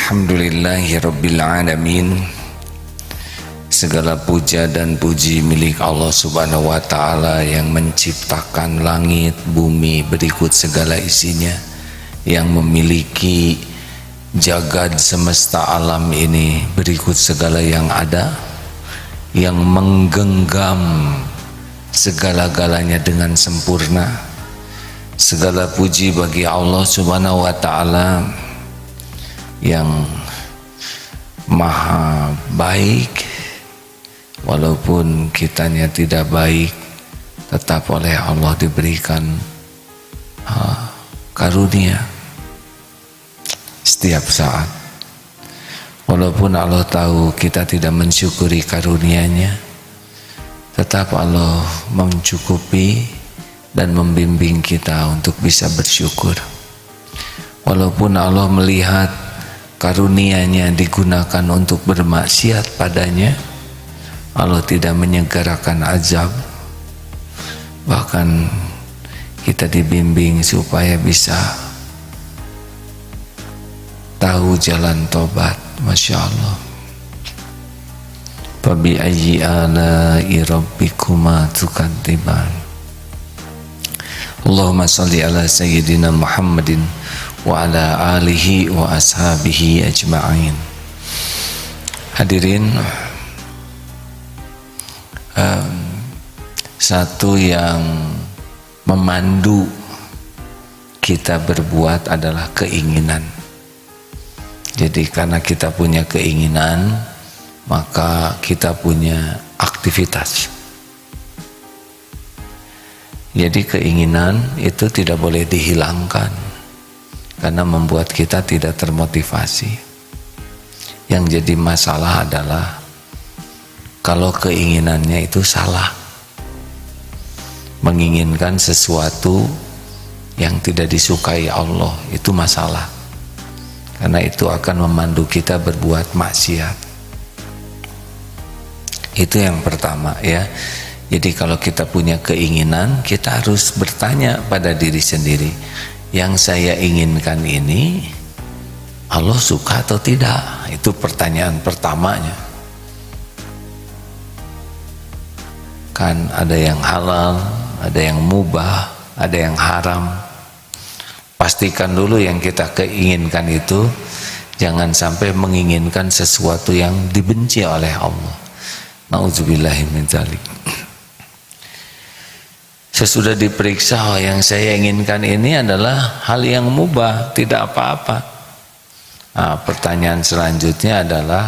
Alhamdulillahirabbil alamin. Segala puja dan puji milik Allah Subhanahu wa taala yang menciptakan langit, bumi berikut segala isinya, yang memiliki jagad semesta alam ini berikut segala yang ada, yang menggenggam segala-galanya dengan sempurna. Segala puji bagi Allah Subhanahu wa taala yang maha baik, walaupun kitanya tidak baik, tetap oleh Allah diberikan karunia setiap saat. Walaupun Allah tahu kita tidak mensyukuri karunia-Nya, tetap Allah mencukupi dan membimbing kita untuk bisa bersyukur. Walaupun Allah melihat karunia-Nya digunakan untuk bermaksiat padanya, Allah tidak menyegerakan azab. Bahkan kita dibimbing supaya bisa tahu jalan tobat. Masya Allah. Fabi ayyi ala'i rabbikuma tukadziban. Allahumma salli ala sayyidina Muhammadin wa ala alihi wa ashabihi ajma'in. Hadirin, satu yang memandu kita berbuat adalah keinginan. Jadi karena kita punya keinginan, maka kita punya aktivitas. Jadi keinginan itu tidak boleh dihilangkan, karena membuat kita tidak termotivasi. Yang jadi masalah adalah kalau keinginannya itu salah, menginginkan sesuatu yang tidak disukai Allah, itu masalah, karena itu akan memandu kita berbuat maksiat. Itu yang pertama ya. Jadi kalau kita punya keinginan, kita harus bertanya pada diri sendiri, yang saya inginkan ini Allah suka atau tidak? Itu pertanyaan pertamanya. Kan ada yang halal, ada yang mubah, ada yang haram. Pastikan dulu yang kita keinginkan itu jangan sampai menginginkan sesuatu yang dibenci oleh Allah. Nauzubillahi min dzalik. Sesudah diperiksa, oh, yang saya inginkan ini adalah hal yang mubah, tidak apa-apa. Nah, pertanyaan selanjutnya adalah,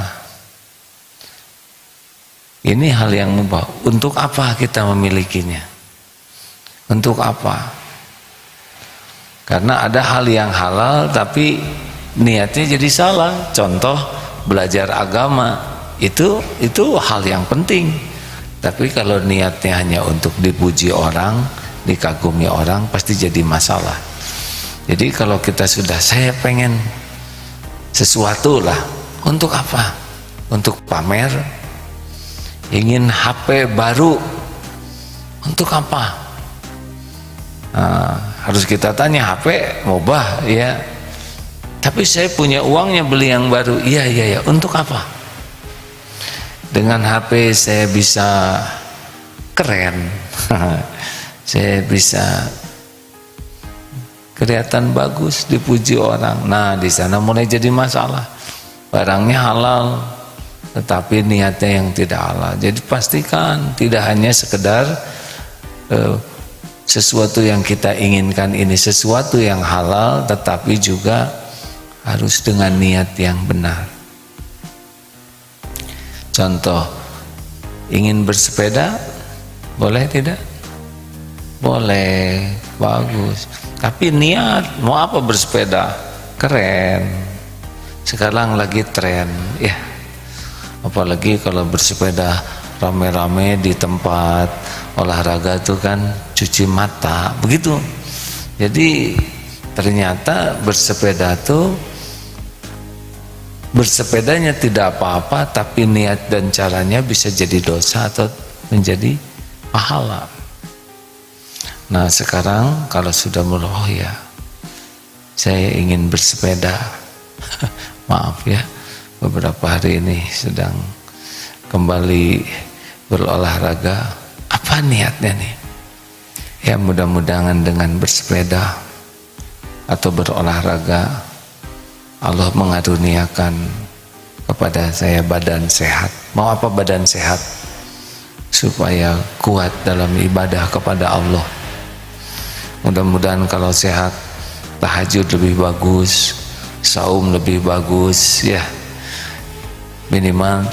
ini hal yang mubah, untuk apa kita memilikinya? Untuk apa? Karena ada hal yang halal tapi niatnya jadi salah. Contoh, belajar agama itu hal yang penting. Tapi kalau niatnya hanya untuk dipuji orang, dikagumi orang, pasti jadi masalah. Jadi kalau kita sudah, saya pengen sesuatu lah, untuk apa? Untuk pamer, ingin HP baru, untuk apa? Nah, harus kita tanya, HP mubah ya, tapi saya punya uangnya beli yang baru, iya, untuk apa? Dengan HP saya bisa keren, saya bisa kelihatan bagus, dipuji orang. Nah, di sana mulai jadi masalah. Barangnya halal, tetapi niatnya yang tidak halal. Jadi pastikan tidak hanya sekedar sesuatu yang kita inginkan ini sesuatu yang halal, tetapi juga harus dengan niat yang benar. Contoh, ingin bersepeda, boleh tidak? Boleh, bagus. Tapi niat, mau apa bersepeda? Keren. Sekarang lagi tren, ya. Apalagi kalau bersepeda rame-rame di tempat olahraga itu kan cuci mata, begitu. Jadi ternyata bersepeda tuh, bersepedanya tidak apa-apa, tapi niat dan caranya bisa jadi dosa atau menjadi pahala. Nah sekarang kalau sudah mulai, oh ya, saya ingin bersepeda, maaf ya, beberapa hari ini sedang kembali berolahraga. Apa niatnya nih? Ya mudah-mudahan dengan bersepeda atau berolahraga Allah mengaruniakan kepada saya badan sehat. Mau apa badan sehat? Supaya kuat dalam ibadah kepada Allah. Mudah-mudahan kalau sehat, tahajud lebih bagus, saum lebih bagus ya. Minimal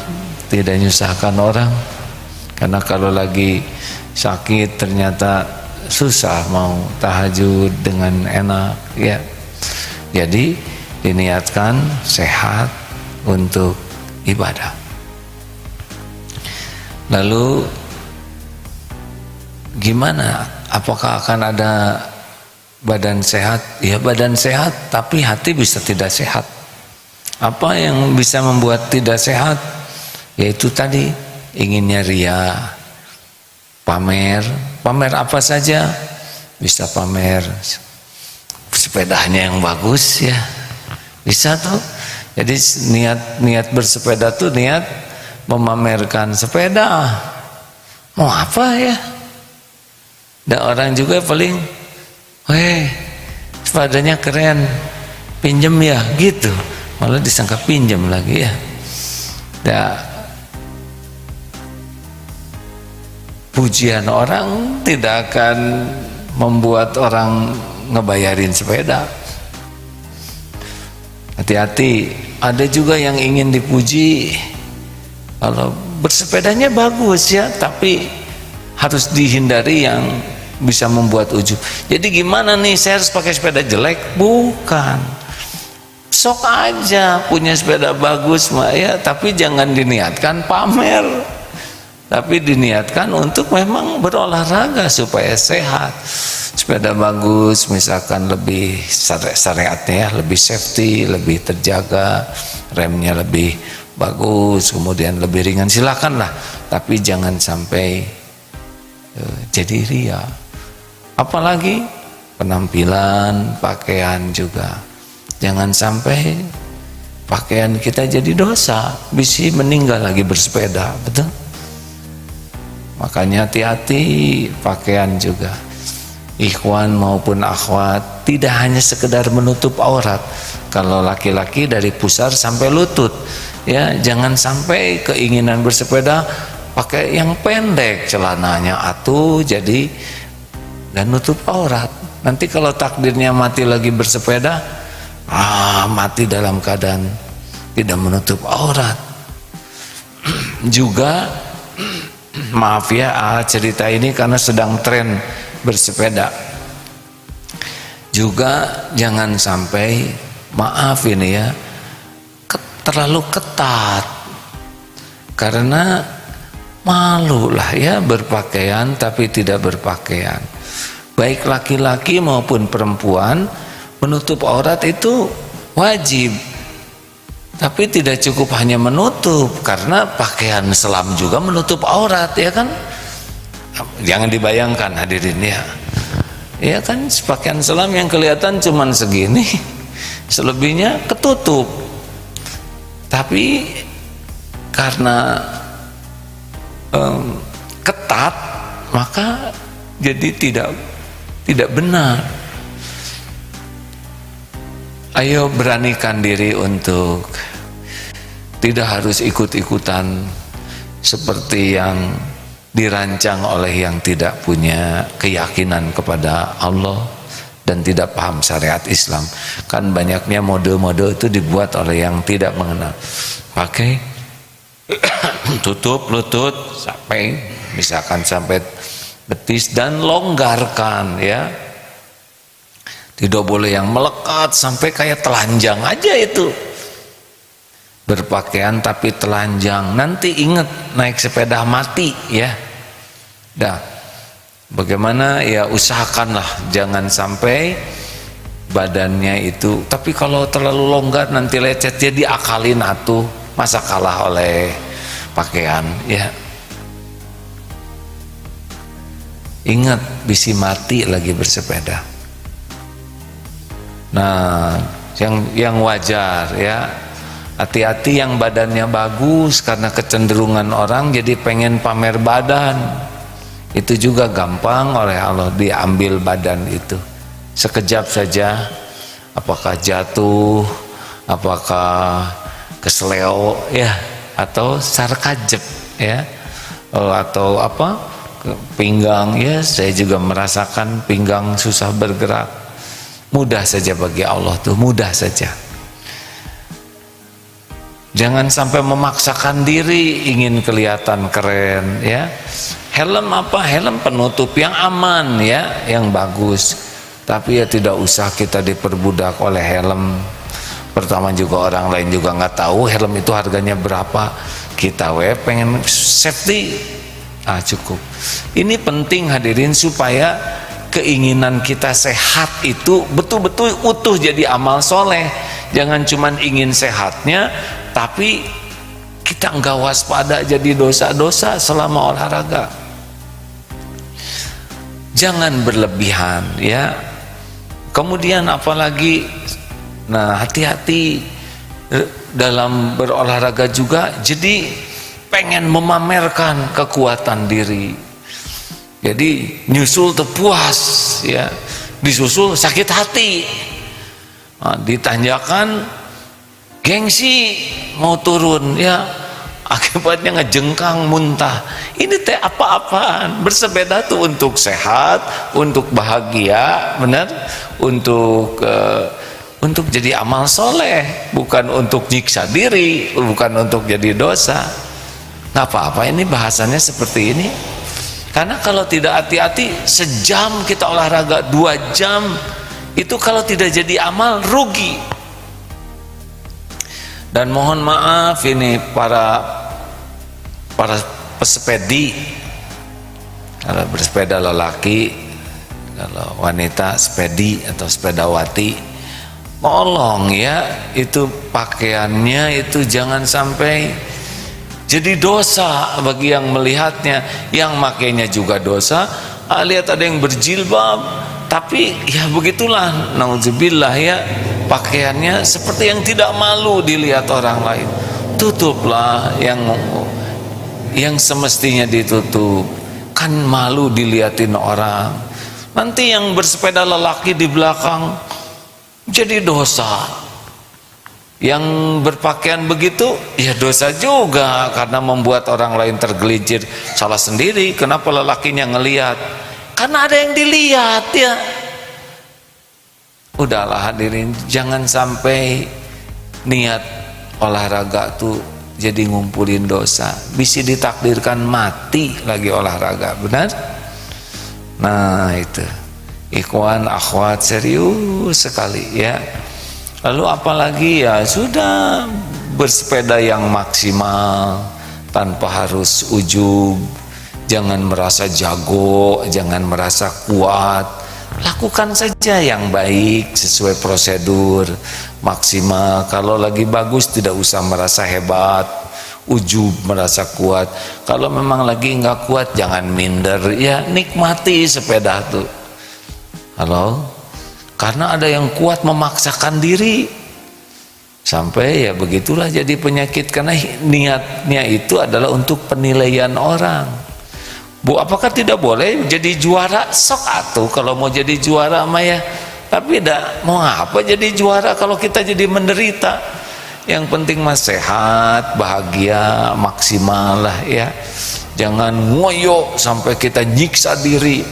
tidak menyusahkan orang. Karena kalau lagi sakit ternyata susah mau tahajud dengan enak ya. Jadi diniatkan sehat untuk ibadah. Lalu gimana? Apakah akan ada badan sehat? Ya badan sehat, tapi hati bisa tidak sehat. Apa yang bisa membuat tidak sehat? Yaitu tadi inginnya ria, pamer apa saja. Bisa pamer sepedanya yang bagus ya, bisa tuh. Jadi niat bersepeda tuh niat memamerkan sepeda. Mau apa ya? Dan orang juga paling, sepedanya keren, pinjem ya gitu. Malah disangka pinjem lagi ya. Pujian orang tidak akan membuat orang ngebayarin sepeda. Hati-hati, ada juga yang ingin dipuji. Kalau bersepedanya bagus ya, tapi harus dihindari yang bisa membuat ujub. Jadi gimana nih, saya harus pakai sepeda jelek? Bukan. Sok aja punya sepeda bagus ya, tapi jangan diniatkan pamer. Tapi diniatkan untuk memang berolahraga supaya sehat. Sepeda bagus misalkan lebih syariatnya ya, lebih safety, lebih terjaga, remnya lebih bagus, kemudian lebih ringan, silakanlah. Tapi jangan sampai jadi ria. Apalagi penampilan, pakaian juga. Jangan sampai pakaian kita jadi dosa, bisa meninggal lagi bersepeda, betul? Makanya hati-hati pakaian juga. Ikhwan maupun akhwat, tidak hanya sekedar menutup aurat. Kalau laki-laki dari pusar sampai lutut, ya jangan sampai keinginan bersepeda pakai yang pendek celananya atuh jadi dan nutup aurat. Nanti kalau takdirnya mati lagi bersepeda, mati dalam keadaan tidak menutup aurat. Juga maaf ya, cerita ini karena sedang tren bersepeda. Juga jangan sampai, maaf ini ya, terlalu ketat. Karena malu lah ya berpakaian tapi tidak berpakaian. Baik laki-laki maupun perempuan, menutup aurat itu wajib. Tapi tidak cukup hanya menutup, karena pakaian selam juga menutup aurat ya kan. Jangan dibayangkan hadirin ya. Ya kan, pakaian selam yang kelihatan cuman segini, selebihnya ketutup. Tapi karena ketat, maka jadi tidak benar. Ayo beranikan diri untuk tidak harus ikut-ikutan seperti yang dirancang oleh yang tidak punya keyakinan kepada Allah dan tidak paham syariat Islam. Kan banyaknya mode-mode itu dibuat oleh yang tidak mengenal. Pakai tutup lutut sampai misalkan sampai betis dan longgarkan ya. Tidak boleh yang melekat sampai kayak telanjang aja itu. Berpakaian tapi telanjang, nanti ingat naik sepeda mati ya. Dah, bagaimana ya, usahakanlah jangan sampai badannya itu. Tapi kalau terlalu longgar nanti lecet, jadi akalin atuh, masa kalah oleh pakaian ya. Ingat, bisi mati lagi bersepeda. Nah, yang wajar ya, Hati-hati yang badannya bagus, karena kecenderungan orang jadi pengen pamer badan. Itu juga gampang oleh Allah diambil badan itu. Sekejap saja, apakah jatuh, apakah kesleo ya, atau sarkajep ya, atau apa, pinggang ya. Saya juga merasakan pinggang susah bergerak. Mudah saja bagi Allah tuh, mudah saja. Jangan sampai memaksakan diri ingin kelihatan keren ya. Helm apa? Helm penutup yang aman ya, yang bagus. Tapi ya tidak usah kita diperbudak oleh helm. Pertama juga orang lain juga nggak tahu helm itu harganya berapa. Kita pengen safety, cukup. Ini penting hadirin, supaya keinginan kita sehat itu betul-betul utuh jadi amal soleh. Jangan cuman ingin sehatnya, tapi kita enggak waspada jadi dosa-dosa selama olahraga. Jangan berlebihan ya. Kemudian apalagi, nah hati-hati dalam berolahraga juga, jadi pengen memamerkan kekuatan diri. Jadi nyusul terpuas ya, disusul sakit hati. Nah, ditanjakan gengsi mau turun ya, akibatnya ngejengkang muntah. Ini teh apa-apaan? Bersepeda tuh untuk sehat, untuk bahagia, benar, untuk jadi amal soleh, bukan untuk nyiksa diri, bukan untuk jadi dosa. Nggak apa-apa ini bahasannya seperti ini. Karena kalau tidak hati-hati, sejam kita olahraga, 2 jam itu kalau tidak jadi amal rugi. Dan mohon maaf ini para pesepedi, kalau bersepeda lelaki, kalau wanita sepedi atau sepedawati, tolong ya, itu pakaiannya itu jangan sampai jadi dosa bagi yang melihatnya, yang makainya juga dosa. Lihat ada yang berjilbab, tapi ya begitulah, nauzubillah ya, pakaiannya seperti yang tidak malu dilihat orang lain. Tutuplah yang semestinya ditutup, kan malu dilihatin orang. Nanti yang bersepeda lelaki di belakang jadi dosa. Yang berpakaian begitu ya dosa juga, karena membuat orang lain tergelincir. Salah sendiri, kenapa lelakinya ngelihat? Karena ada yang dilihat ya. Udahlah hadirin, jangan sampai niat olahraga tuh jadi ngumpulin dosa. Bisa ditakdirkan mati lagi olahraga, benar? Nah itu, ikhwan akhwat, serius sekali ya. Lalu apalagi ya, sudah bersepeda yang maksimal tanpa harus ujub. Jangan merasa jago, jangan merasa kuat. Lakukan saja yang baik sesuai prosedur maksimal. Kalau lagi bagus tidak usah merasa hebat, ujub merasa kuat. Kalau memang lagi nggak kuat jangan minder ya, nikmati sepeda tuh. Halo? Karena ada yang kuat memaksakan diri sampai ya begitulah jadi penyakit, karena niatnya itu adalah untuk penilaian orang. Bu, apakah tidak boleh jadi juara? Sok atuh kalau mau jadi juara mah ya. Tapi tidak mau apa jadi juara kalau kita jadi menderita. Yang penting mah sehat, bahagia, maksimal lah ya. Jangan ngoyo sampai kita nyiksa diri.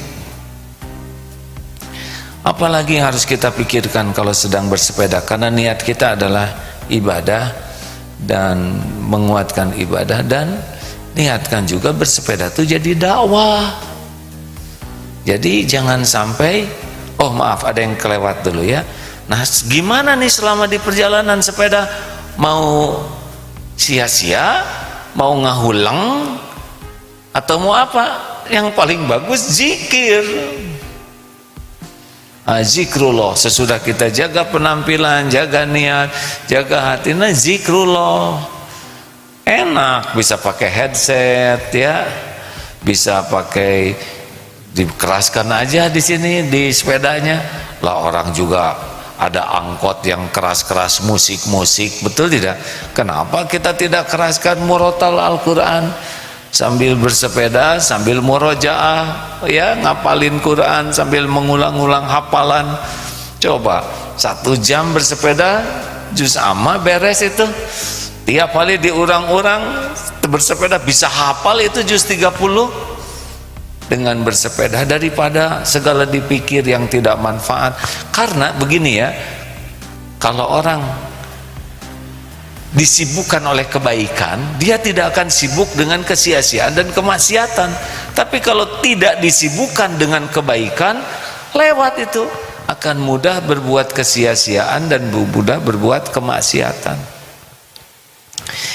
Apalagi yang harus kita pikirkan kalau sedang bersepeda, karena niat kita adalah ibadah dan menguatkan ibadah, dan niatkan juga bersepeda itu jadi dakwah. Jadi jangan sampai, oh maaf ada yang kelewat dulu ya. Nah gimana nih selama di perjalanan sepeda, mau sia-sia, mau ngahulang, atau mau apa? Yang paling bagus zikir. Zikrullah, sesudah kita jaga penampilan, jaga niat, jaga hati, nah zikrullah. Enak, bisa pakai headset ya, bisa pakai, dikeraskan aja di sini di sepedanya. Lah orang juga ada angkot yang keras-keras musik-musik, betul tidak? Kenapa kita tidak keraskan murotal Al-Quran? Sambil bersepeda, sambil murojaah, ya, ngapalin Quran sambil mengulang-ulang hafalan. Coba 1 jam bersepeda, juz amma beres itu. Tiap kali diurang-urang bersepeda bisa hafal itu juz 30 dengan bersepeda daripada segala dipikir yang tidak manfaat. Karena begini ya, kalau orang disibukkan oleh kebaikan, dia tidak akan sibuk dengan kesia-siaan dan kemaksiatan. Tapi kalau tidak disibukkan dengan kebaikan, lewat itu akan mudah berbuat kesia-siaan dan mudah berbuat kemaksiatan.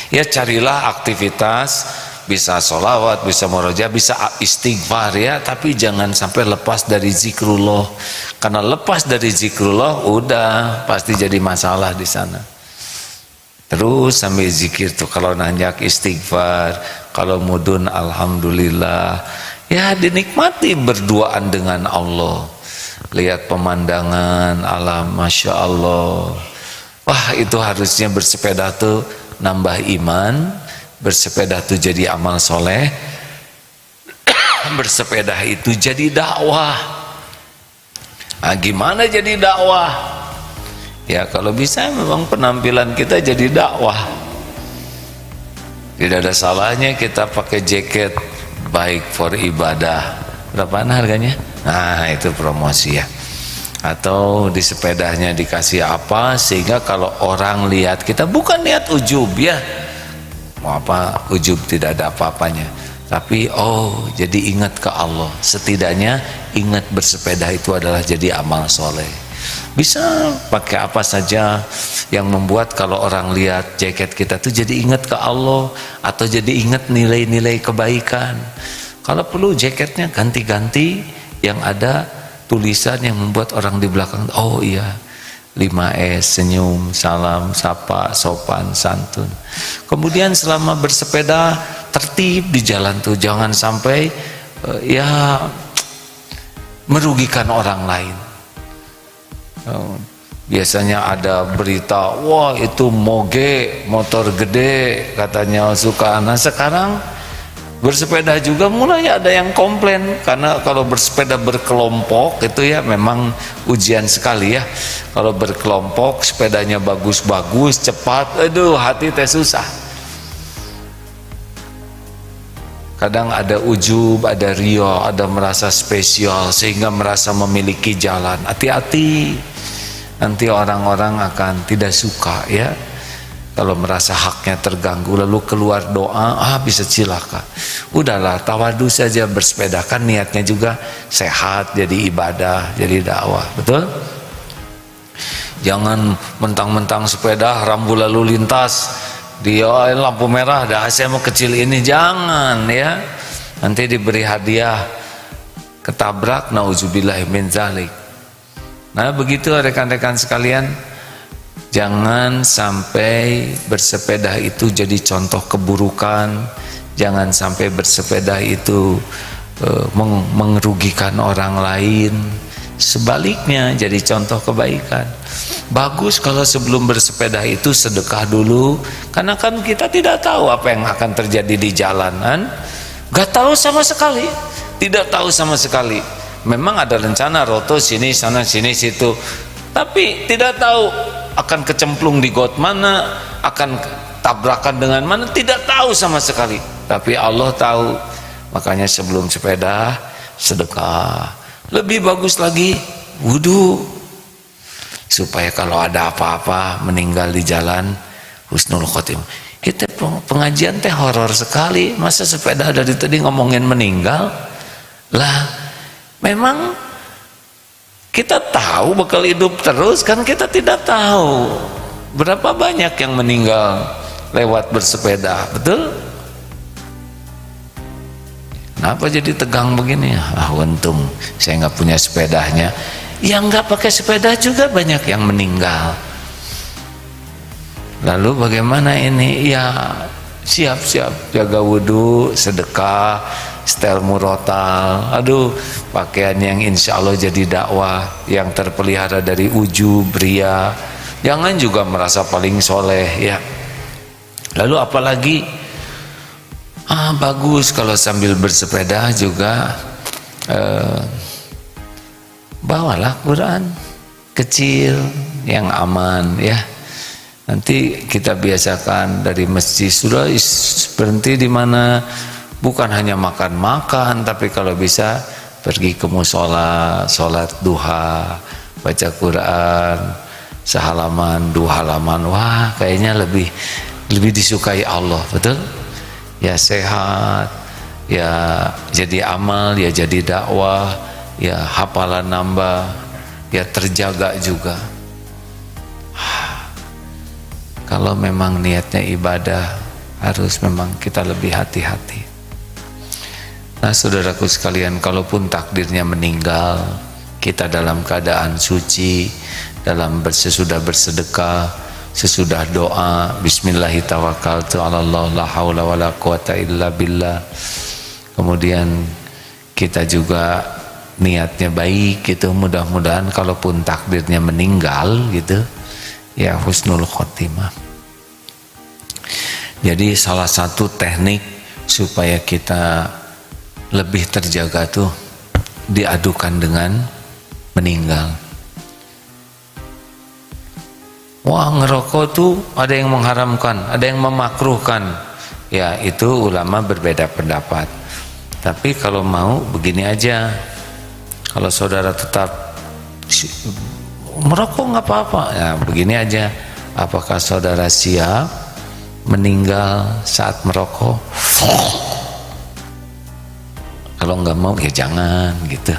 Ya, carilah aktivitas, bisa sholawat, bisa murojaah, bisa istighfar ya, tapi jangan sampai lepas dari zikrullah. Karena lepas dari zikrullah udah pasti jadi masalah di sana. Terus sambil zikir tuh, kalau nanjak istighfar, kalau mudun alhamdulillah, ya dinikmati berduaan dengan Allah. Lihat pemandangan alam, masya Allah. Wah, itu harusnya bersepeda tuh nambah iman, bersepeda tuh jadi amal soleh, bersepeda itu jadi dakwah. Nah, gimana jadi dakwah? Ya, kalau bisa memang penampilan kita jadi dakwah. Tidak ada salahnya kita pakai jaket baik for ibadah. Berapaan harganya? Nah, itu promosi ya. Atau di sepedanya dikasih apa sehingga kalau orang lihat kita, bukan lihat ujub ya. Mau apa ujub, tidak ada apa-apanya. Tapi oh, jadi ingat ke Allah. Setidaknya ingat bersepeda itu adalah jadi amal soleh. Bisa pakai apa saja yang membuat kalau orang lihat jaket kita tuh jadi ingat ke Allah, atau jadi ingat nilai-nilai kebaikan. Kalau perlu jaketnya ganti-ganti yang ada tulisan yang membuat orang di belakang, oh iya, 5S, senyum, salam, sapa, sopan, santun. Kemudian selama bersepeda tertib di jalan tuh, jangan sampai ya merugikan orang lain. Biasanya ada berita, wah itu moge, motor gede katanya suka. Nah, sekarang bersepeda juga mulai ada yang komplain, karena kalau bersepeda berkelompok itu ya memang ujian sekali ya. Kalau berkelompok sepedanya bagus-bagus, cepat, aduh hati teh susah. Kadang ada ujub, ada rio, ada merasa spesial sehingga merasa memiliki jalan. Hati-hati, nanti orang-orang akan tidak suka ya. Kalau merasa haknya terganggu lalu keluar doa, bisa cilaka. Udahlah, tawadu saja bersepeda, kan niatnya juga sehat, jadi ibadah, jadi dakwah, betul? Jangan mentang-mentang sepeda rambu lalu lintas dia lampu merah, dah saya mau kecil ini, jangan ya. Nanti diberi hadiah ketabrak, nauzubillah min zalik. Nah, begitu rekan-rekan sekalian, jangan sampai bersepeda itu jadi contoh keburukan, jangan sampai bersepeda itu merugikan orang lain. Sebaliknya jadi contoh kebaikan. Bagus kalau sebelum bersepeda itu sedekah dulu, karena kan kita tidak tahu apa yang akan terjadi di jalanan. Gak tahu sama sekali, tidak tahu sama sekali. Memang ada rencana roto sini sana sini situ, tapi tidak tahu akan kecemplung di got mana, akan tabrakan dengan mana, tidak tahu sama sekali. Tapi Allah tahu. Makanya sebelum sepeda sedekah. Lebih bagus lagi wudu, supaya kalau ada apa-apa meninggal di jalan husnul khotimah. Kita pengajian teh horor sekali, masa sepeda dari tadi ngomongin meninggal lah. Memang kita tahu bakal hidup terus, kan kita tidak tahu berapa banyak yang meninggal lewat bersepeda, betul? Kenapa jadi tegang begini? Untung saya nggak punya sepedanya. Yang nggak pakai sepeda juga banyak yang meninggal. Lalu bagaimana ini? Ya siap-siap jaga wudhu, sedekah, setel murotal, aduh pakaian yang insya Allah jadi dakwah, yang terpelihara dari ujub, ria, jangan juga merasa paling soleh ya. Lalu apalagi bagus kalau sambil bersepeda juga bawalah Quran kecil yang aman ya. Nanti kita biasakan dari masjid sudah berhenti di mana, bukan hanya makan-makan, tapi kalau bisa pergi ke musola, sholat duha, baca Quran sehalaman, 2 halaman. Wah, kayaknya lebih disukai Allah, betul? Ya sehat, ya jadi amal, ya jadi dakwah, ya hafalan nambah, ya terjaga juga. Kalau memang niatnya ibadah, harus memang kita lebih hati-hati. Nah saudaraku sekalian, kalaupun takdirnya meninggal, kita dalam keadaan suci, dalam sesudah bersedekah, sesudah doa, bismillahirrahmanirrahim, la haula wala quwata illa billah. Kemudian kita juga niatnya baik gitu, mudah-mudahan kalaupun takdirnya meninggal gitu, ya husnul khotimah. Jadi salah satu teknik supaya kita lebih terjaga tuh diadukan dengan meninggal. Wah, ngerokok tuh ada yang mengharamkan, ada yang memakruhkan. Ya itu ulama berbeda pendapat. Tapi kalau mau begini aja, kalau saudara tetap merokok nggak apa-apa, ya begini aja. Apakah saudara siap meninggal saat merokok? Kalau nggak mau ya jangan gitu.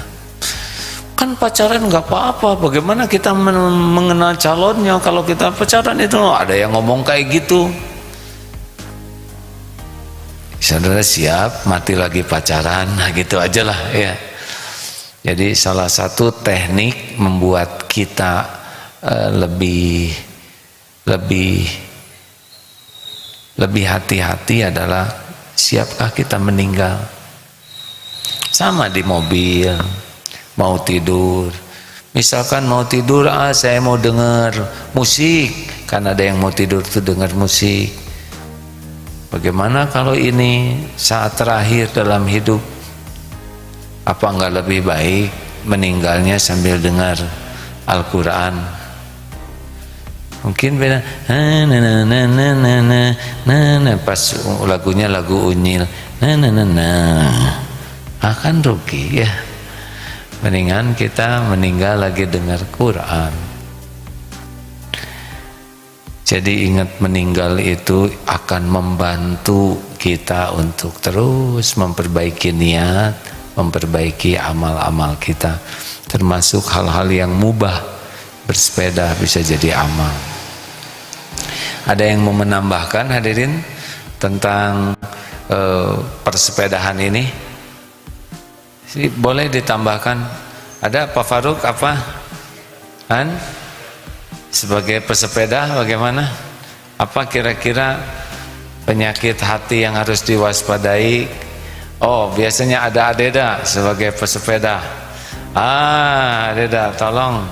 Kan pacaran nggak apa-apa, bagaimana kita mengenal calonnya kalau kita pacaran? Itu ada yang ngomong kayak gitu. Saudara siap mati lagi pacaran, nah gitu aja lah ya. Jadi salah satu teknik membuat kita lebih hati-hati adalah siapkah kita meninggal. Sama di mobil, mau tidur, misalkan mau tidur, saya mau dengar musik, kan ada yang mau tidur tuh dengar musik. Bagaimana kalau ini saat terakhir dalam hidup? Apa enggak lebih baik meninggalnya sambil dengar Al-Quran? Mungkin beda, pas lagunya lagu unyil, akan rugi ya. Mendingan kita meninggal lagi dengar Quran. Jadi ingat, meninggal itu akan membantu kita untuk terus memperbaiki niat, memperbaiki amal-amal kita, termasuk hal-hal yang mubah. Bersepeda bisa jadi amal. Ada yang mau menambahkan hadirin tentang persepedahan ini? Boleh ditambahkan? Ada Pak Faruk apa? Sebagai pesepeda bagaimana? Apa kira-kira penyakit hati yang harus diwaspadai? Oh, biasanya ada Adeda sebagai pesepeda. Adeda, tolong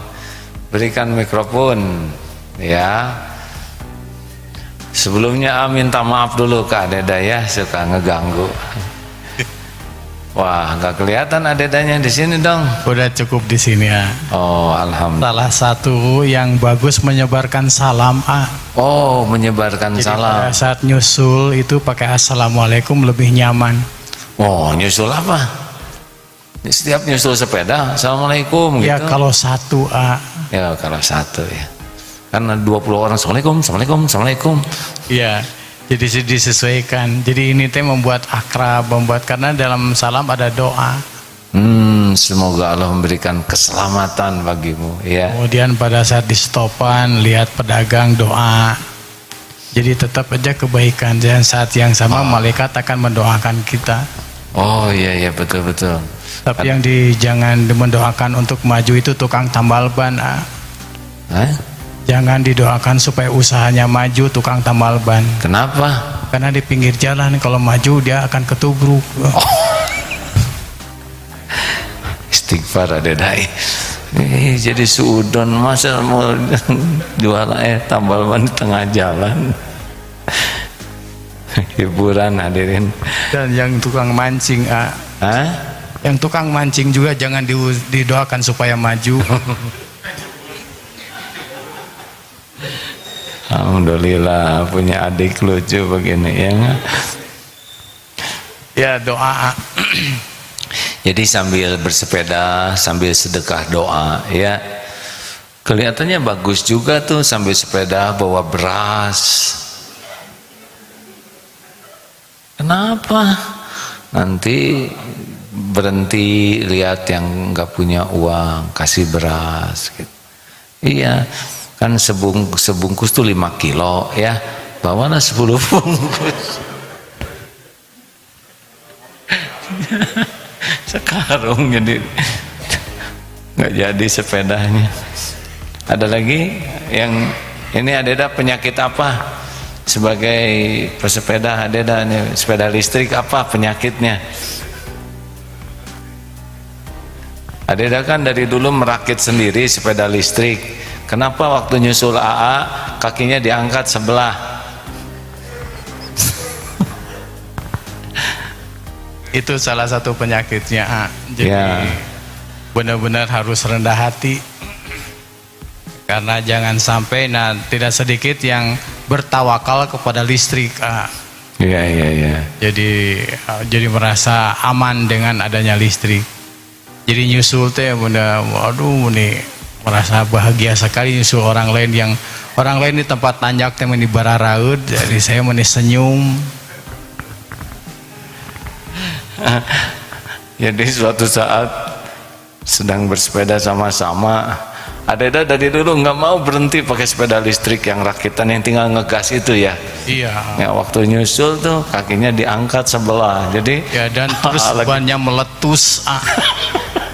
berikan mikrofon ya. Sebelumnya minta maaf dulu ke Adeda ya, suka ngeganggu. Wah, nggak kelihatan Adedanya di sini dong. Udah cukup di sini ya. Oh, alhamdulillah. Salah satu yang bagus menyebarkan salam. Oh, menyebarkan Jadi salam. pada saat nyusul itu pakai assalamualaikum lebih nyaman. Oh, nyusul apa? Setiap nyusul sepeda, assalamualaikum gitu. Ya kalau satu Ya kalau satu ya. Karena 20 orang assalamualaikum, assalamualaikum, assalamualaikum. Iya. Jadi disesuaikan. Jadi ini teh membuat akrab, karena dalam salam ada doa. Semoga Allah memberikan keselamatan bagimu ya. Kemudian pada saat di stopan lihat pedagang doa. Jadi tetap aja kebaikan, dan saat yang sama malaikat akan mendoakan kita. Oh iya betul. Tapi yang jangan mendoakan untuk maju itu tukang tambal ban. Jangan didoakan supaya usahanya maju tukang tambal ban. Kenapa? Karena di pinggir jalan kalau maju dia akan ketubruk. Istighfar ada dai. Jadi suudon masa mau jual tambal ban di tengah jalan. Hiburan hadirin. Dan yang tukang mancing, yang tukang mancing juga jangan didoakan supaya maju. Alhamdulillah punya adik lucu begini ya. Ya doa. Jadi sambil bersepeda sambil sedekah doa ya. Kelihatannya bagus juga tuh sambil sepeda bawa beras. Kenapa? Nanti berhenti lihat yang nggak punya uang kasih beras gitu. Iya. Kan sebungkus tuh 5 kilo ya, bawalah 10 bungkus. Sekarung jadi nggak jadi sepedanya. Ada lagi yang ini Adeda penyakit apa? Sebagai pesepeda Adeda nih, sepeda listrik apa penyakitnya? Adeda kan dari dulu merakit sendiri sepeda listrik. Kenapa waktu nyusul AA kakinya diangkat sebelah? Itu salah satu penyakitnya. Jadi ya. Benar-benar harus rendah hati. Karena jangan sampai tidak sedikit yang bertawakal kepada listrik. Iya. Jadi merasa aman dengan adanya listrik. Jadi nyusul teh waduh nih merasa bahagia sekali nyusul orang lain di tempat tanjak temen di bararaud, jadi saya senyum. Jadi suatu saat sedang bersepeda sama-sama, Adeda dari dulu nggak mau berhenti pakai sepeda listrik yang rakitan yang tinggal ngegas itu ya. Iya. Ya waktu nyusul tuh kakinya diangkat sebelah, jadi ya dan terus bannya meletus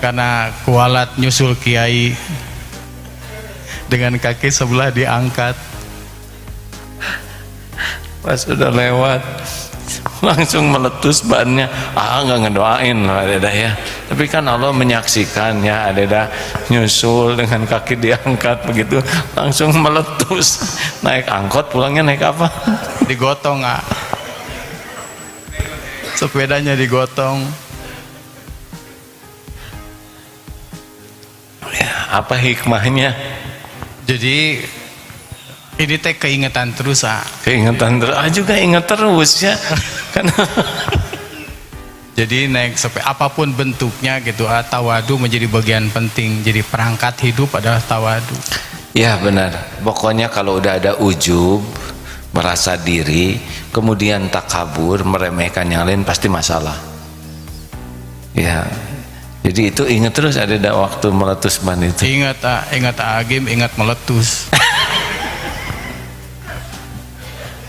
karena kualat nyusul kiai. Dengan kaki sebelah diangkat. Pas sudah lewat langsung meletus bannya. Nggak ngedoain lah Adeda ya. Tapi kan Allah menyaksikan ya, Adeda nyusul dengan kaki diangkat begitu langsung meletus. Naik angkot pulangnya naik apa? Digotong sepedanya digotong. Ya, apa hikmahnya? Jadi ini teh keingetan terus Keingetan terus juga inget terus ya. Kan jadi naik sepeda apapun bentuknya gitu, tawadu menjadi bagian penting. Jadi perangkat hidup adalah tawadu. Ya benar. Pokoknya kalau udah ada ujub, merasa diri, kemudian takabur, meremehkan yang lain, pasti masalah. Ya. Jadi itu ingat terus ada waktu meletus ban itu. Ingat Agim, ingat meletus.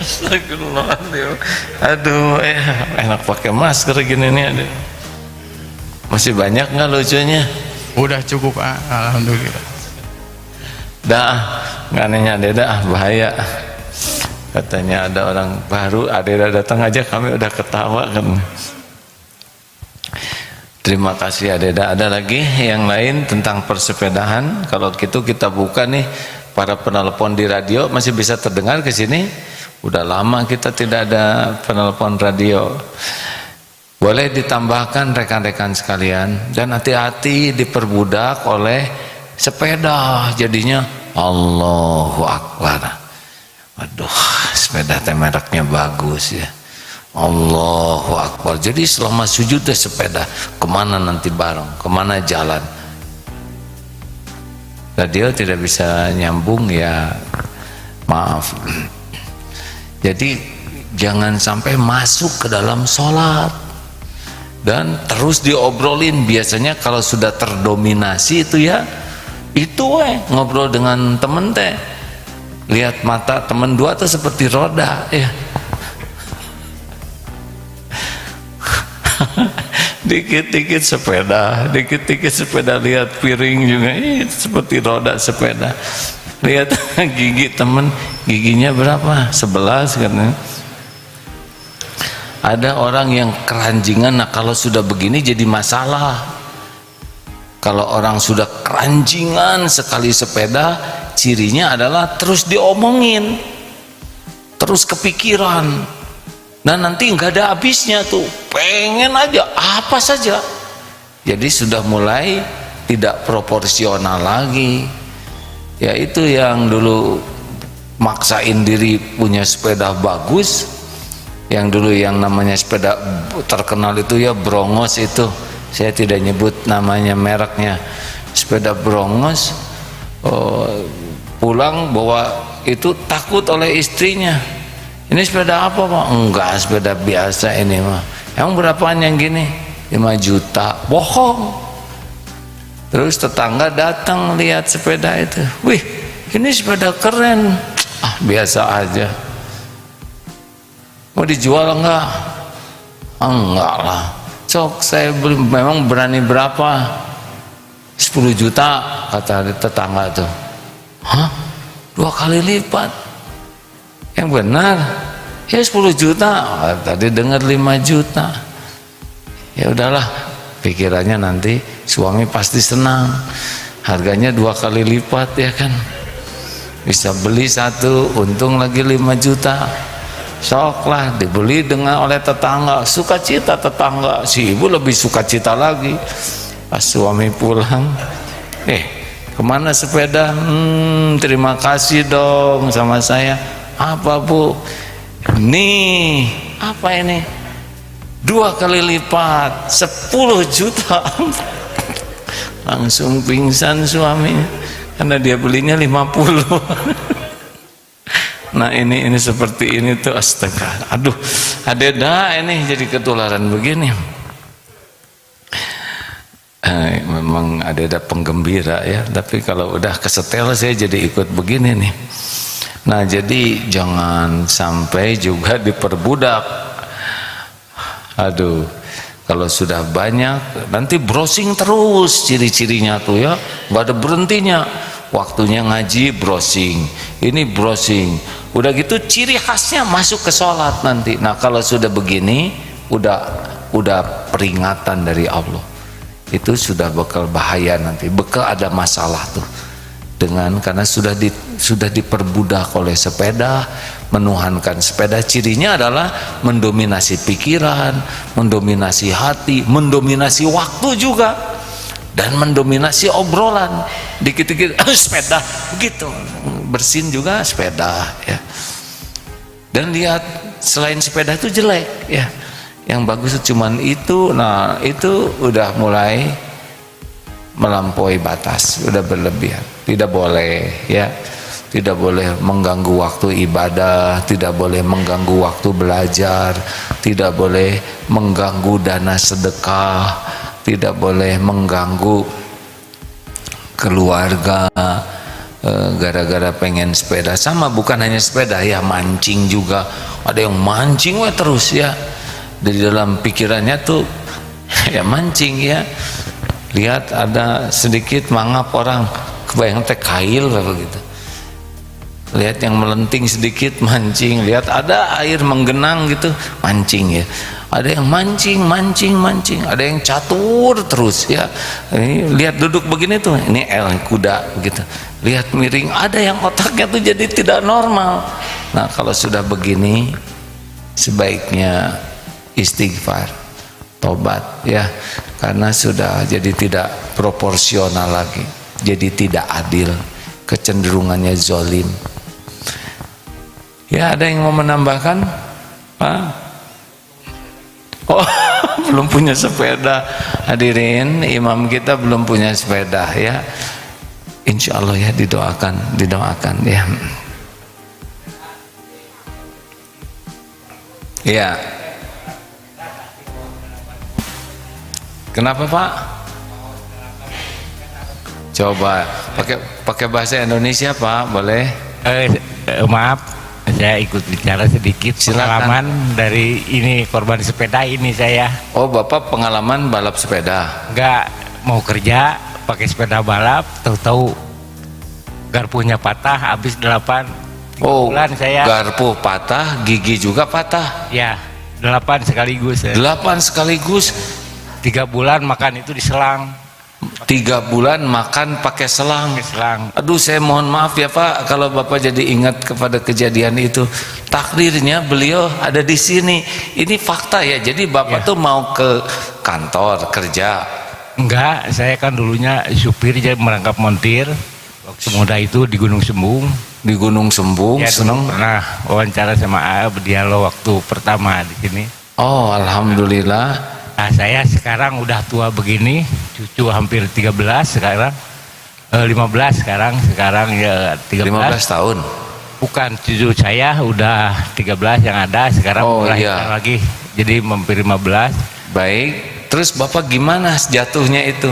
Astagfirullahaladzim. Aduh, enak pakai masker gini nih. Aduh. Masih banyak nggak lucunya? Udah cukup, alhamdulillah. Nggak nanya Deda, bahaya. Katanya ada orang baru, Adeda datang aja kami udah ketawa kan. Terima kasih Adeda. Ada lagi yang lain tentang persepedahan? Kalau gitu kita buka nih, para penelpon di radio masih bisa terdengar ke sini. Udah lama kita tidak ada penelpon radio. Boleh ditambahkan rekan-rekan sekalian, dan hati-hati diperbudak oleh sepeda. Jadinya Allahu Akbar. Waduh, sepeda teh mereknya bagus ya. Allahu Akbar. Jadi selama sujud deh sepeda, kemana nanti bareng, kemana jalan. Radio tidak bisa nyambung ya, maaf. Jadi jangan sampai masuk ke dalam sholat dan terus diobrolin. Biasanya kalau sudah terdominasi itu ya, itu ngobrol dengan temen teh, lihat mata temen dua tuh seperti roda ya. Dikit-dikit sepeda, dikit-dikit sepeda, lihat piring juga seperti roda sepeda. Lihat gigi temen, giginya berapa? 11 katanya. Ada orang yang keranjingan. Nah kalau sudah begini jadi masalah. Kalau orang sudah keranjingan sekali sepeda, cirinya adalah terus diomongin, terus kepikiran. Nah nanti nggak ada habisnya tuh, pengen aja apa saja. Jadi sudah mulai tidak proporsional lagi. Ya itu yang dulu maksain diri punya sepeda bagus. Yang dulu yang namanya sepeda terkenal itu ya Brongos itu. Saya tidak nyebut namanya mereknya. Sepeda Brongos, pulang bawa itu takut oleh istrinya. Ini sepeda apa Pak? Enggak, sepeda biasa ini mah. Emang berapaan yang gini? 5 juta. Bohong. Terus tetangga datang lihat sepeda itu. Wih, ini sepeda keren. Ah, biasa aja. Mau dijual enggak? Enggak lah. Sok saya beli, memang berani berapa? 10 juta kata tetangga tuh. Hah? 2 kali lipat. Yang benar ya 10 juta. Tadi dengar 5 juta. Ya udahlah, pikirannya nanti suami pasti senang. Harganya 2 kali lipat ya kan. Bisa beli 1, untung lagi 5 juta. Soklah dibeli dengan oleh tetangga, sukacita tetangga. Si ibu lebih sukacita lagi. Pas suami pulang, kemana sepeda? Terima kasih dong sama saya. Apa Bu? Nih, apa ini? 2 kali lipat, 10 juta. Langsung pingsan suaminya karena dia belinya 50. Nah ini seperti ini tuh, astaga. Aduh, ada ini jadi ketularan begini. Memang ada penggembira ya, tapi kalau udah kesetel saya jadi ikut begini nih. Nah jadi jangan sampai juga diperbudak. Aduh, kalau sudah banyak nanti browsing terus ciri-cirinya tuh ya, nggak ada berhentinya. Waktunya ngaji browsing, ini browsing, udah gitu ciri khasnya masuk ke sholat nanti. Nah kalau sudah begini, udah peringatan dari Allah. Itu sudah bakal bahaya nanti, bakal ada masalah tuh. Karena sudah diperbudak oleh sepeda, menuhankan sepeda. Cirinya adalah mendominasi pikiran, mendominasi hati, mendominasi waktu juga. Dan mendominasi obrolan, dikit-dikit sepeda begitu, bersin juga sepeda ya. Dan lihat selain sepeda itu jelek ya, yang bagus cuman itu. Nah itu udah mulai melampaui batas, udah berlebihan. Tidak boleh ya, tidak boleh mengganggu waktu ibadah, tidak boleh mengganggu waktu belajar, tidak boleh mengganggu dana sedekah, tidak boleh mengganggu keluarga gara-gara pengen sepeda. Sama bukan hanya sepeda ya, mancing juga. Ada yang mancing terus ya, dari dalam pikirannya tuh ya mancing ya. Lihat ada sedikit mangap orang, kebayang teh kail begitu. Lihat yang melenting sedikit mancing, lihat ada air menggenang gitu mancing ya. Ada yang mancing, ada yang catur terus ya. Ini lihat duduk begini tuh, ini kuda begitu. Lihat miring, ada yang otaknya tuh jadi tidak normal. Nah kalau sudah begini, sebaiknya istighfar, tobat ya, karena sudah jadi tidak proporsional lagi, jadi tidak adil, kecenderungannya zolim. Ya ada yang mau menambahkan, Pak? Oh belum punya sepeda, hadirin, imam kita belum punya sepeda ya. Insya Allah ya, didoakan ya. Ya. Kenapa Pak? Coba pakai bahasa Indonesia Pak, boleh? Maaf, saya ikut bicara sedikit. Silakan. Pengalaman dari ini korban sepeda ini saya. Oh Bapak pengalaman balap sepeda? Nggak mau kerja pakai sepeda balap, tahu-tahu garpunya patah, habis 8 bulan saya. Garpu patah, gigi juga patah. Ya. 8 sekaligus ya. 8 sekaligus. 3 bulan makan itu diselang. 3 bulan makan pakai selang. Pakai selang. Aduh, saya mohon maaf ya Pak kalau Bapak jadi ingat kepada kejadian itu. Takdirnya beliau ada di sini. Ini fakta ya. Jadi Bapak tuh mau ke kantor kerja. Enggak, saya kan dulunya supir jadi merangkap montir. Waktu muda itu di Gunung Sembung. Di Gunung Sembung. Ya, Seneng. pernah wawancara sama A, berdialog waktu pertama di sini. Oh, alhamdulillah. Nah, saya sekarang udah tua begini, cucu hampir 13 sekarang, 15 sekarang ya 13. 15 tahun. Bukan, cucu saya udah 13 yang ada, sekarang melahirkan lagi, jadi hampir 15. Baik, terus Bapak gimana jatuhnya itu?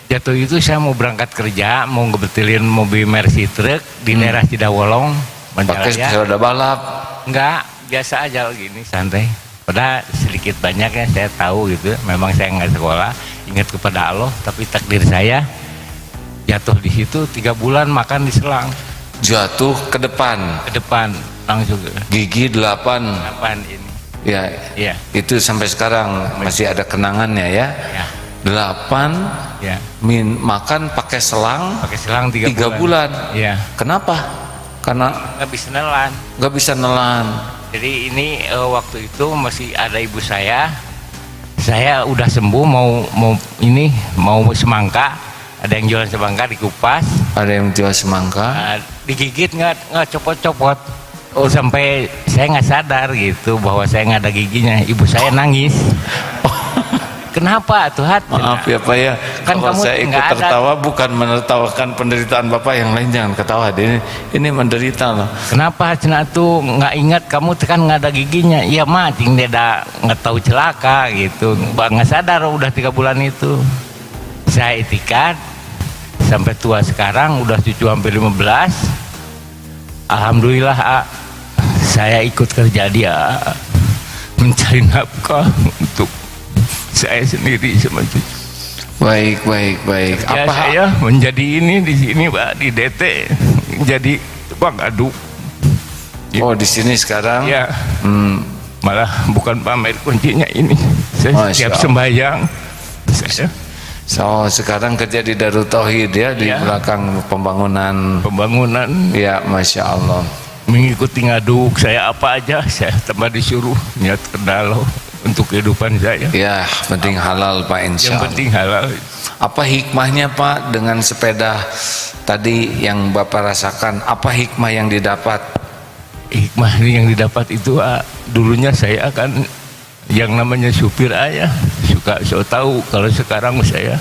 Jatuh itu saya mau berangkat kerja, mau ngebetulin mobil Mercy Truck di daerah Cidawolong, Pakai Majalaya. sepeda balap. Enggak, biasa aja gini, santai. Padahal sedikit banyaknya saya tahu gitu, memang saya nggak sekolah, ingat kepada Allah, tapi takdir saya jatuh di situ 3 bulan makan di selang. Jatuh ke depan. Ke depan langsung Gigi 8. ini. Ya, Iya. itu sampai sekarang masih ada kenangannya ya. Ya. 8 Ya. makan pakai selang Pakai selang 3 bulan. Iya. Kenapa? Karena Nggak bisa nelan. nggak bisa nelan. Jadi ini waktu itu masih ada ibu saya. Saya udah sembuh mau semangka. Ada yang jualan semangka dikupas. Ada yang jual semangka. Digigit nggak copot-copot. Oh, sampai saya nggak sadar gitu bahwa saya nggak ada giginya. Ibu saya nangis. Kenapa Tuhan? Maaf ya Pak ya, Kan kalau kamu saya ikut nggak ada. tertawa bukan menertawakan penderitaan Bapak, yang lain jangan ketawa. Ini menderita loh. Kenapa Cina tuh nggak ingat kamu kan nggak ada giginya? Iya mah, ting dia nggak tahu celaka gitu, nggak sadar udah 3 bulan itu. Saya itikat sampai tua sekarang udah cucu hampir 15. Alhamdulillah saya ikut kerja dia mencari nafkah untuk saya sendiri sama cucu. Baik. Ya, Apa saya menjadi ini di sini Pak, di DT jadi tukang aduk. Oh, di sini sekarang? Ya. Hmm, Malah bukan pamer kuncinya ini. Saya Masya setiap Allah. sembahyang saya so sekarang kerja di Darut Tauhid ya, di Ya. belakang pembangunan. pembangunan Ya, Masya Allah. mengikuti ngaduk saya apa aja saya tambah disuruh niat kendalo untuk kehidupan saya. Ya, penting halal Pak, insya Yang Allah. penting halal. Apa hikmahnya Pak dengan sepeda tadi yang Bapak rasakan? Apa hikmah yang didapat? Hikmah yang didapat itu dulunya saya akan yang namanya supir ayah suka so tahu, kalau sekarang saya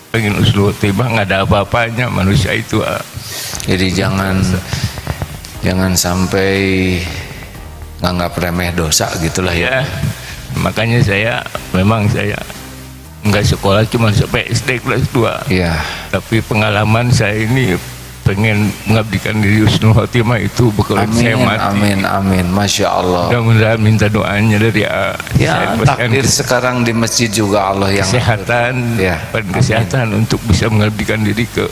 pengen uslu tiba nggak ada apa-apanya manusia itu. Jadi jangan sampai nganggap remeh dosa gitulah ya. Ya, makanya memang saya nggak sekolah cuma sampai SD kelas 2. Iya. Tapi pengalaman saya ini pengen mengabdikan diri husnul khotimah itu bakal saya mati. Amin. Masya Allah. Mudah-mudahan minta doanya dari Ya, takdir sekarang di masjid juga Allah yang kesehatan, Ya, kesehatan untuk bisa mengabdikan diri ke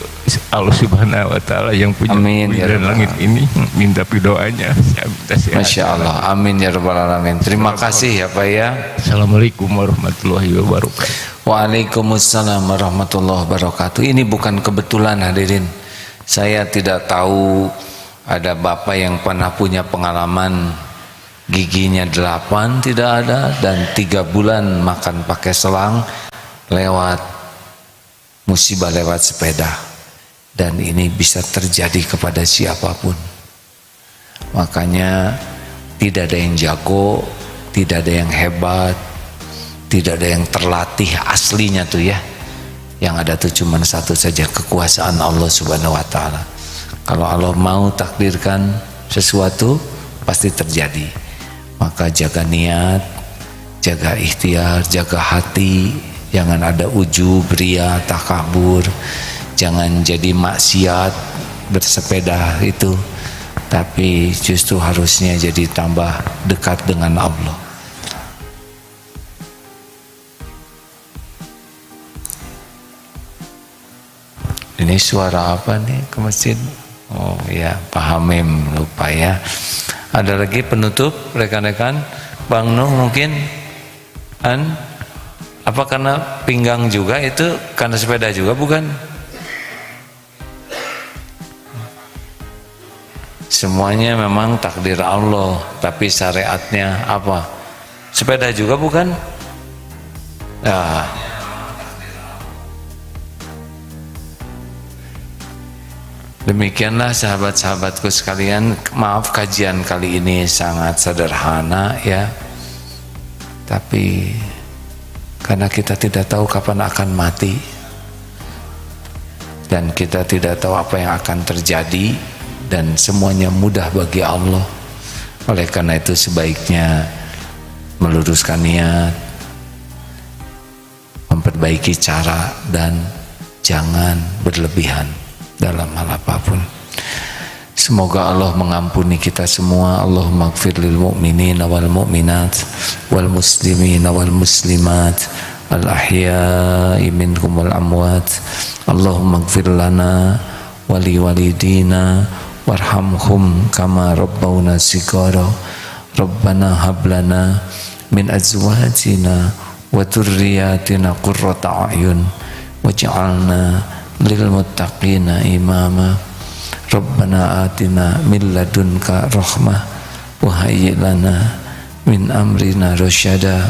Allah Subhanahu Wa Taala yang punya Amin, bumi ya dan Rabbal langit ini. Minta doanya, saya minta sehat. Masya Allah. Amin ya Rabbal Alamin. Terima kasih ya Pak ya. Assalamualaikum warahmatullahi wabarakatuh. Waalaikumsalam warahmatullahi wabarakatuh. Ini bukan kebetulan hadirin. Saya tidak tahu ada bapak yang pernah punya pengalaman giginya 8 tidak ada, dan 3 bulan makan pakai selang lewat musibah lewat sepeda. Dan ini bisa terjadi kepada siapapun. Makanya tidak ada yang jago, tidak ada yang hebat, tidak ada yang terlatih aslinya tuh ya. Yang ada tuh cuma satu saja, kekuasaan Allah Subhanahu wa taala. Kalau Allah mau takdirkan sesuatu pasti terjadi. Maka jaga niat, jaga ikhtiar, jaga hati, jangan ada ujub, ria, takabur, jangan jadi maksiat bersepeda itu, tapi justru harusnya jadi tambah dekat dengan Allah. Ini suara apa nih ke masjid? Oh ya, Pak Hamim lupa ya. Ada lagi penutup rekan-rekan? Bang Nuh mungkin apa karena pinggang juga, itu karena sepeda juga bukan? Semuanya memang takdir Allah, tapi syariatnya apa? Sepeda juga bukan? Nah, demikianlah sahabat-sahabatku sekalian. Maaf kajian kali ini sangat sederhana ya, tapi karena kita tidak tahu kapan akan mati dan kita tidak tahu apa yang akan terjadi, dan semuanya mudah bagi Allah. Oleh karena itu sebaiknya meluruskan niat, memperbaiki cara, dan jangan berlebihan dalam hal apapun. Semoga Allah mengampuni kita semua. Allahumma ighfir lil mu'minina wal mu'minat wal muslimina wal muslimat al ahya'i minhum wal amwat. Allahumma ighfir lana wali walidina warhamhum kama rabbawna shighara. Rabbana hab lana min azwajina wa dhurriyyatina qurrata a'yun waj'alna lil muttaqina imama. Rabbana atina min ladunka rahmah wa hayyi lana min amrina rasyada.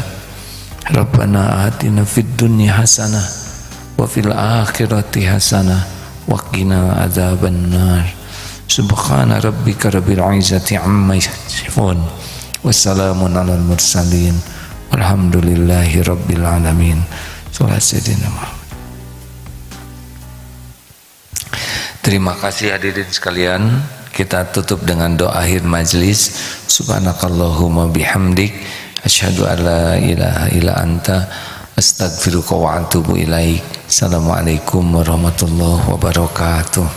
Rabbana atina fid dunya hasanah wa fil akhirati hasanah wa qina adzabannar. Subhana rabbika rabbil izzati amma yasifun wa salamun alal mursalin walhamdulillahi rabbil alamin. Sallallahu alaihi. Terima kasih hadirin sekalian. Kita tutup dengan doa akhir majlis. Subhanakallahumma bihamdik asyhadu an la ilaha illa anta astaghfiruka wa atubu ilaik. Assalamualaikum warahmatullahi wabarakatuh.